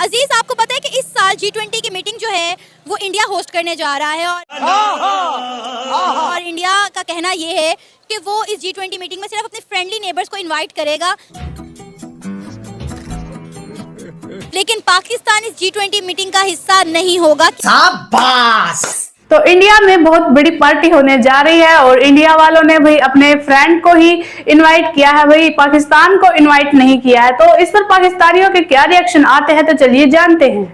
अजीज, आपको पता है कि इस साल G20 की मीटिंग जो है वो इंडिया होस्ट करने जा रहा है और इंडिया का कहना ये है कि वो इस G20 मीटिंग में सिर्फ अपने फ्रेंडली नेबर्स को इनवाइट करेगा, लेकिन पाकिस्तान इस G20 मीटिंग का हिस्सा नहीं होगा। शाबाश। तो इंडिया में बहुत बड़ी पार्टी होने जा रही है और इंडिया वालों ने भाई अपने फ्रेंड को ही इनवाइट किया है, भाई पाकिस्तान को इनवाइट नहीं किया है। तो इस पर पाकिस्तानियों के क्या रिएक्शन आते हैं, तो चलिए जानते हैं।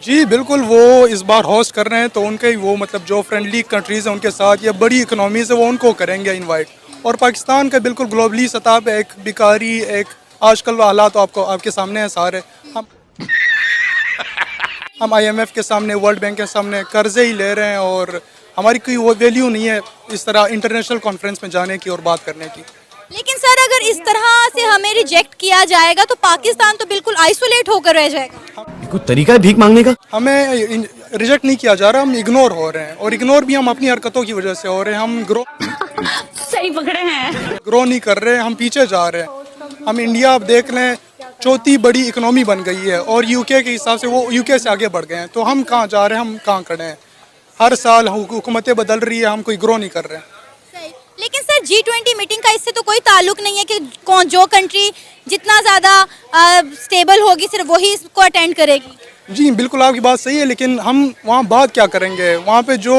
जी बिल्कुल, वो इस बार होस्ट कर रहे हैं तो उनके वो मतलब जो फ्रेंडली कंट्रीज़ हैं उनके साथ या बड़ी इकोनॉमीज़ है वो उनको करेंगे इनवाइट। और पाकिस्तान का बिल्कुल ग्लोबली सतह पे एक बिकारी, एक आजकल हालात तो आपके सामने हैं सारे। हम IMF के सामने, वर्ल्ड बैंक के सामने कर्जे ही ले रहे हैं और हमारी कोई वो वैल्यू नहीं है इस तरह इंटरनेशनल कॉन्फ्रेंस में जाने की और बात करने की। लेकिन सर, अगर इस तरह से हमें रिजेक्ट किया जाएगा तो पाकिस्तान तो बिल्कुल आइसोलेट होकर रह जाएगा। कोई तरीका है भीख मांगने का? हमें रिजेक्ट नहीं किया जा रहा, हम इग्नोर हो रहे हैं और इग्नोर भी हम अपनी हरकतों की वजह से हो रहे हैं। हम सही पकड़े हैं, ग्रो नहीं कर रहे, हम पीछे जा रहे हैं। हम इंडिया आप देख लें, चौथी बड़ी इकोनॉमी बन गई है और UK के हिसाब से वो UK से आगे बढ़ गए हैं। तो हम कहाँ जा रहे हैं, हम कहाँ खड़े हैं? हर साल हुकूमतें बदल रही है, हम कोई ग्रो नहीं कर रहे हैं। लेकिन सर, G20 मीटिंग का इससे तो कोई ताल्लुक नहीं है कि कौन जो कंट्री जितना ज़्यादा स्टेबल होगी सिर्फ वही इसको अटेंड करेगी। जी बिल्कुल, आपकी बात सही है, लेकिन हम वहाँ बात क्या करेंगे? वहाँ पे जो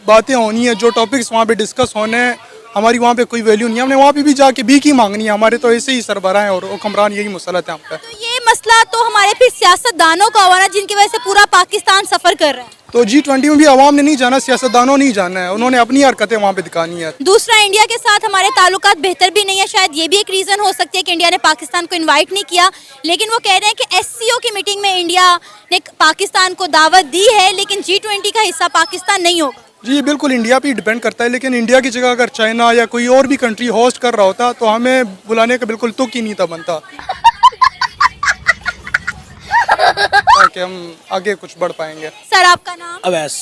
बातें होनी है, जो टॉपिक्स वहाँ पे डिस्कस होने हैं, हमारी वहाँ पे कोई वैल्यू नहीं है। हमने वहाँ पे भी जाके भीख ही मांगनी है। हमारे तो ऐसे ही सरबराह हैं और हुक्मरान यही मुसलत है हम पे। तो ये मसला तो हमारे फिर सियासतदानों का हुआ ना, जिनकी वजह से पूरा पाकिस्तान सफर कर रहा है। तो G20 में भी आवाम ने नहीं जाना, सियासतदानों नहीं जाना है, उन्होंने अपनी हरकतें वहाँ पे दिखानी है। दूसरा, इंडिया के साथ हमारे ताल्लुकात बेहतर भी नहीं है, शायद ये भी एक रीज़न हो सकती है कि इंडिया ने पाकिस्तान को इनवाइट नहीं किया। लेकिन वो कह रहे हैं कि SCO की मीटिंग में इंडिया ने पाकिस्तान को दावत दी है, लेकिन G20 का हिस्सा पाकिस्तान नहीं होगा। जी बिल्कुल, इंडिया पे डिपेंड करता है, लेकिन इंडिया की जगह अगर चाइना या कोई और भी कंट्री होस्ट कर रहा होता तो हमें बुलाने का बिल्कुल तुक ही नहीं था बनता ताकि हम आगे कुछ बढ़ पाएंगे। सर, आपका नाम? अवैस।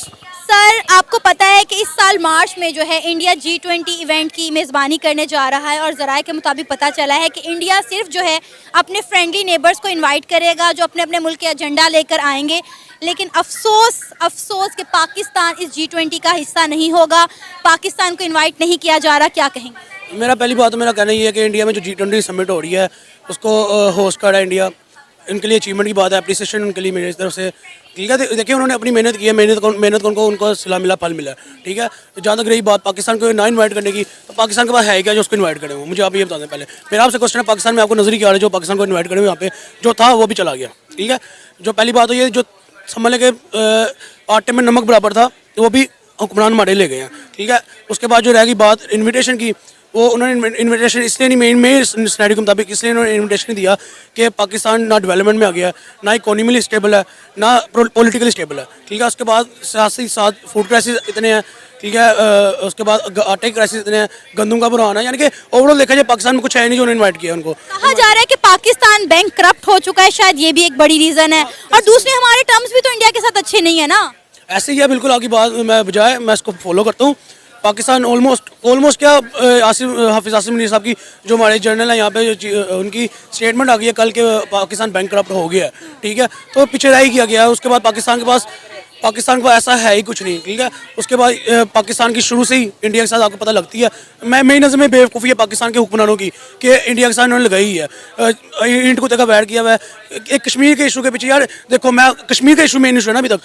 सर, आपको पता है कि इस साल मार्च में जो है इंडिया G20 इवेंट की मेज़बानी करने जा रहा है और ज़राए के मुताबिक पता चला है कि इंडिया सिर्फ जो है अपने फ्रेंडली नेबर्स को इनवाइट करेगा जो अपने अपने मुल्क के एजेंडा लेकर आएंगे। लेकिन अफसोस कि पाकिस्तान इस G20 का हिस्सा नहीं होगा, पाकिस्तान को इनवाइट नहीं किया जा रहा। क्या कहेंगे? मेरा पहली बात तो मेरा कहना ये है कि इंडिया में जो G20 समिट हो रही है उसको होस्ट कर रहा है इंडिया, इनके लिए अचीवमेंट की बात है, अप्रिसिएशन उनके लिए मेरी तरफ से। ठीक है, देखिए उन्होंने अपनी मेहनत की है, मेहनत को उनको सिला मिला, फल मिला। ठीक है, जहाँ तक रही बात पाकिस्तान को ना इनवाइट करने की, तो पाकिस्तान के पास है क्या जो उसको इनवाइट करे? मुझे आप ये बता दें पहले। मेरा आपसे क्वेश्चन है, पाकिस्तान में आपको नजर ही क्या आ रहा है जो पाकिस्तान को इन्वाइट करे? यहाँ पे जो था वो भी चला गया। ठीक है, जो पहली बात तो ये जो समझ लें कि आटे में नमक बराबर था वो भी हुक्मरान हमारे ले गए हैं। ठीक है, उसके बाद जो रहेगी बात इन्विटेशन की, वो उन्होंने इन्विटेशन इसलिए नहीं, मेरे स्टडी के मुताबिक इसलिए उन्होंने इन्विटेशन दिया कि पाकिस्तान ना डेवलपमेंट में आ गया, ना इकोनॉमिकली स्टेबल है, ना पॉलिटिकली स्टेबल है। ठीक है, उसके बाद साथ फूड क्राइसिस इतने हैं। ठीक है, उसके बाद आटे क्राइसिस इतने हैं, गंदम का बुरा है, यानी कि ओवरऑल देखा जाए पाकिस्तान में कुछ है नहीं जो उन्होंने इन्वाइट किया उनको। कहा जा रहा है कि पाकिस्तान बैंक करप्ट हो चुका है, शायद ये भी एक बड़ी रीज़न है। और दूसरे, हमारे टर्म्स भी तो इंडिया के साथ अच्छे नहीं है ना। ऐसे ही है, बिल्कुल आपकी बात मैं बजाय मैं इसको फॉलो करता हूँ। पाकिस्तान ऑलमोस्ट क्या हाफिज आसिम मीर साहब की जो हमारे जर्नल है यहाँ पे, उनकी स्टेटमेंट आ गई है कल के पाकिस्तान बैंक करप्ट हो गया है। ठीक है, तो पीछे रह ही किया गया है। उसके बाद पाकिस्तान को ऐसा है ही कुछ नहीं। ठीक है, उसके बाद पाकिस्तान की शुरू से ही इंडिया के साथ आपको पता लगती है, मेरी नज़र में बेवकूफ़ी है पाकिस्तान के हुक्मरानों की कि इंडिया के साथ उन्होंने लगाई है, इंट को तक बैठ किया हुआ है। एक कश्मीर के इशू के पीछे, यार देखो, मैं कश्मीर का इशू मेन इशू है ना। अभी तक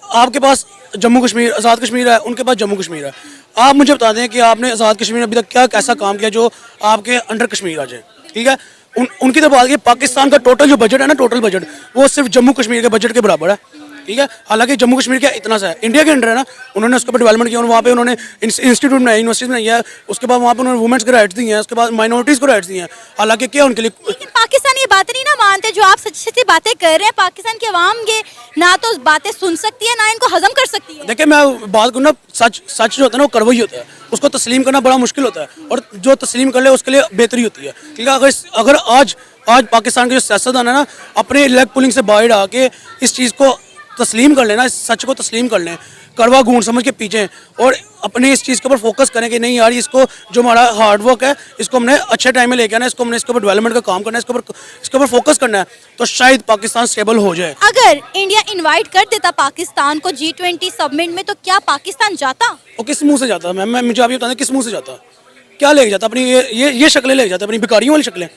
आपके पास जम्मू कश्मीर, आज़ाद कश्मीर है, उनके पास जम्मू कश्मीर है। आप मुझे बता दें कि आपने आज़ाद कश्मीर में अभी तक क्या कैसा काम किया जो आपके अंडर कश्मीर आ जाए? ठीक है, उनकी तो बात की पाकिस्तान का टोटल जो बजट है ना, टोटल बजट वो सिर्फ जम्मू कश्मीर के बजट के बराबर है। ठीक है, हालांकि जम्मू कश्मीर क्या इतना सा है, इंडिया के अंडर है ना, उन्होंने उसके ऊपर डेवलपमेंट किया, वहाँ पे उन्होंने इंस्टीट्यूट बनाया, यूनिवर्सिटी बनाई है, उसके बाद वहाँ पे उन्होंने वुमेन्स को राइट्स दिए हैं, उसके बाद माइनॉरिटीज़ को राइट्स दिए हैं। हालांकि क्या उनके लिए, लेकिन पाकिस्तान ये बातें नहीं ना मानते जो आप सच्ची सच्ची बातें कर रहे हैं। पाकिस्तान की आवाम ये ना तो बातें सुन सकती है, ना इनको हजम कर सकती है। देखिए मैं बात करूँ ना, सच जो होता है ना वो कड़वा ही होता है, उसको तस्लीम करना बड़ा मुश्किल होता है, और जो तस्लीम कर ले उसके लिए बेहतरी होती है। ठीक है, अगर आज पाकिस्तान के जो सियासतदान है ना अपने लेग पुलिंग से बाहर आके इस चीज़ को तस्लीम कर लेना, इस सच को तस्लीम कर लें, कड़वा घूंट समझ के पीछे हैं और अपने इस चीज़ के ऊपर फोकस करें कि नहीं यार इसको जो हमारा हार्ड वर्क है इसको हमने अच्छे टाइम में लेके आना है, इसको हमने इसके ऊपर डेवलपमेंट का काम करना है, इसके ऊपर फोकस करना है, तो शायद पाकिस्तान स्टेबल हो जाए। अगर इंडिया इनवाइट कर देता पाकिस्तान को G20 समिट में तो क्या पाकिस्तान जाता? और किस मुंह से जाता? मैं मुझे आप ये बताना किस मुंह से जाता, क्या लेके जाता? अपनी ये शक्लें लेके जाता, अपनी भिखारियों वाली शक्लें,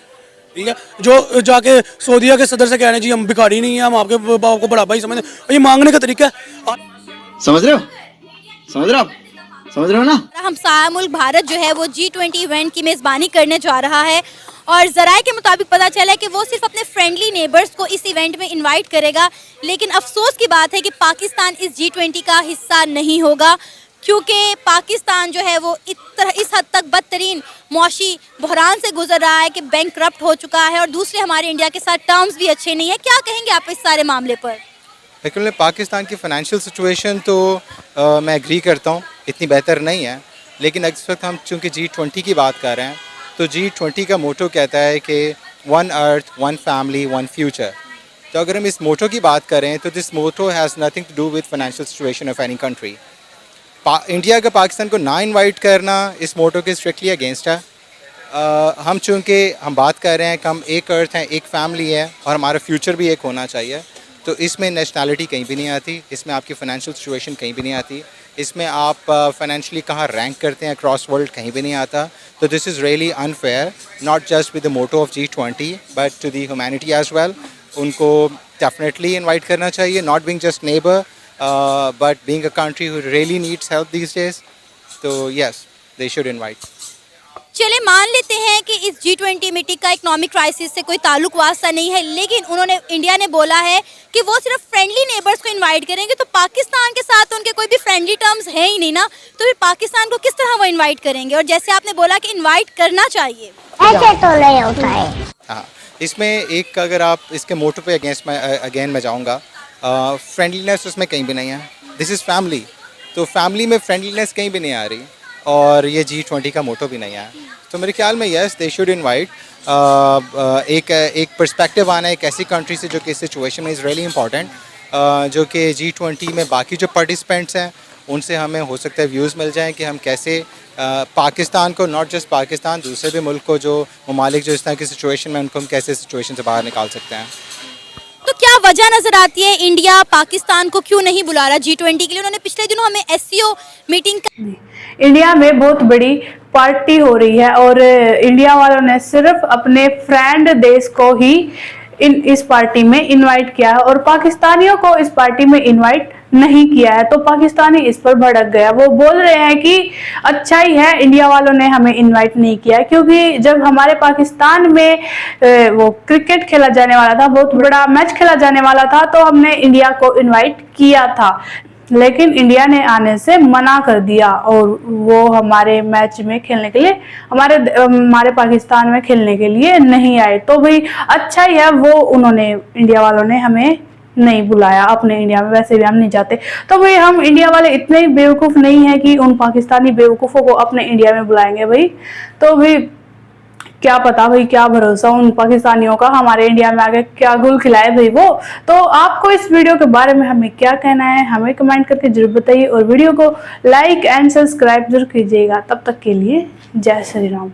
ठीक है, जो जाके सऊदीया के सदर से कह रहे हैं जी हम भिखारी नहीं है, हम आपके बाप को बड़ा भाई समझते हैं, ये मांगने का तरीका है। समझ रहे हो? समझ रहे हो आप? समझ रहे हो ना? हमसाया मुल्क भारत जो है वो G20 इवेंट की मेज़बानी करने जा रहा है और ज़राए के मुताबिक पता चला है कि वो सिर्फ अपने फ्रेंडली नेबर्स को इस इवेंट में इनवाइट करेगा, लेकिन अफसोस की बात है कि पाकिस्तान इस G20 का हिस्सा नहीं होगा, क्योंकि पाकिस्तान जो है वो इस हद तक बदतरीन मौशी बहरान से गुजर रहा है कि बैंक करप्ट हो चुका है और दूसरे हमारे इंडिया के साथ टर्म्स भी अच्छे नहीं है। क्या कहेंगे आप इस सारे मामले पर? लेकिन पाकिस्तान की फ़ाइनेंशियल सिचुएशन तो मैं एग्री करता हूँ इतनी बेहतर नहीं है, लेकिन इस वक्त हम चूँकि G20 की बात कर रहे हैं तो G20 का मोटो कहता है कि one earth, one family, one future. तो अगर हम इस मोटो की बात करें तो this motto has nothing to do with financial situation of any country. India का पाकिस्तान को ना इनवाइट करना इस मोटो के स्ट्रिक्टली अगेंस्ट है। हम चूँकि हम बात कर रहे हैं कि हम एक अर्थ हैं, एक फैमिली है और हमारा फ्यूचर भी एक होना चाहिए, तो इसमें नेशनैलिटी कहीं भी नहीं आती, इसमें आपकी फ़ाइनेंशियल सिचुएशन कहीं भी नहीं आती, इसमें आप फाइनेंशियली कहाँ रैंक करते हैं अक्रॉस वर्ल्ड कहीं भी नहीं आता। तो this is really unfair, not just with the motto of G20 but to the humanity as well. उनको डेफिनेटली इन्वाइट करना चाहिए, not being just neighbour but being a country who really needs help these days. तो yes, they should invite. चले मान लेते हैं कि इस G20 मीटिंग का इकोनॉमिक क्राइसिस से कोई ताल्लुक वास्ता नहीं है, लेकिन इंडिया ने बोला है कि वो सिर्फ फ्रेंडली नेबर्स को इनवाइट करेंगे, तो पाकिस्तान के साथ उनके कोई भी फ्रेंडली टर्म्स है ही नहीं ना, तो फिर पाकिस्तान को किस तरह वो इनवाइट करेंगे? और जैसे आपने बोला कि इनवाइट करना चाहिए, ऐसे तो नहीं होता है। हाँ, इसमें एक अगर आप इसके मोटो पे अगेंस्ट में अगेन मैं जाऊँगा, फ्रेंडलीनेस उसमें कहीं भी नहीं है। दिस इज़ फैमिली, तो फैमिली में फ्रेंडलीनेस कहीं भी नहीं आ रही और ये G20 का मोटो भी नहीं है। तो मेरे ख्याल में यस, दे शुड इनवाइट। एक पर्सपेक्टिव आना एक ऐसी कंट्री से जो कि इस सिचुएशन में इज़ रियली इंपॉर्टेंट, जो कि G20 में बाकी जो पार्टिसिपेंट्स हैं उनसे हमें हो सकता है व्यूज़ मिल जाएं कि हम कैसे पाकिस्तान को, नॉट जस्ट पाकिस्तान, दूसरे भी मुल्क को, जो ममालिक जो इस तरह की सिचुएशन में, उनको हम कैसे सिचुएशन से बाहर निकाल सकते हैं। तो क्या वजह नजर आती है इंडिया पाकिस्तान को क्यों नहीं बुला रहा G20 के लिए? उन्होंने पिछले दिनों हमें SCO मीटिंग इंडिया में बहुत बड़ी पार्टी हो रही है और इंडिया वालों ने सिर्फ अपने फ्रेंड देश को ही इस पार्टी में इनवाइट किया है और पाकिस्तानियों को इस पार्टी में इनवाइट नहीं किया है। तो पाकिस्तानी इस पर भड़क गया। वो बोल रहे हैं कि अच्छा ही है इंडिया वालों ने हमें इनवाइट नहीं किया, क्योंकि जब हमारे पाकिस्तान में वो क्रिकेट खेला जाने वाला था, बहुत बड़ा मैच खेला जाने वाला था, तो हमने इंडिया को इनवाइट किया था, लेकिन इंडिया ने आने से मना कर दिया और वो हमारे मैच में खेलने के लिए, हमारे पाकिस्तान में खेलने के लिए नहीं आए। तो भाई अच्छा ही है, वो उन्होंने, इंडिया वालों ने हमें नहीं बुलाया अपने इंडिया में, वैसे भी हम नहीं जाते। तो भाई हम इंडिया वाले इतने ही बेवकूफ़ नहीं है कि उन पाकिस्तानी बेवकूफ़ों को अपने इंडिया में बुलाएंगे भाई। तो भाई क्या पता भाई, क्या भरोसा उन पाकिस्तानियों का हमारे इंडिया में आके क्या गुल खिलाए भाई वो। तो आपको इस वीडियो के बारे में हमें क्या कहना है, हमें कमेंट करके जरूर बताइए और वीडियो को लाइक एंड सब्सक्राइब जरूर कीजिएगा। तब तक के लिए जय श्री राम।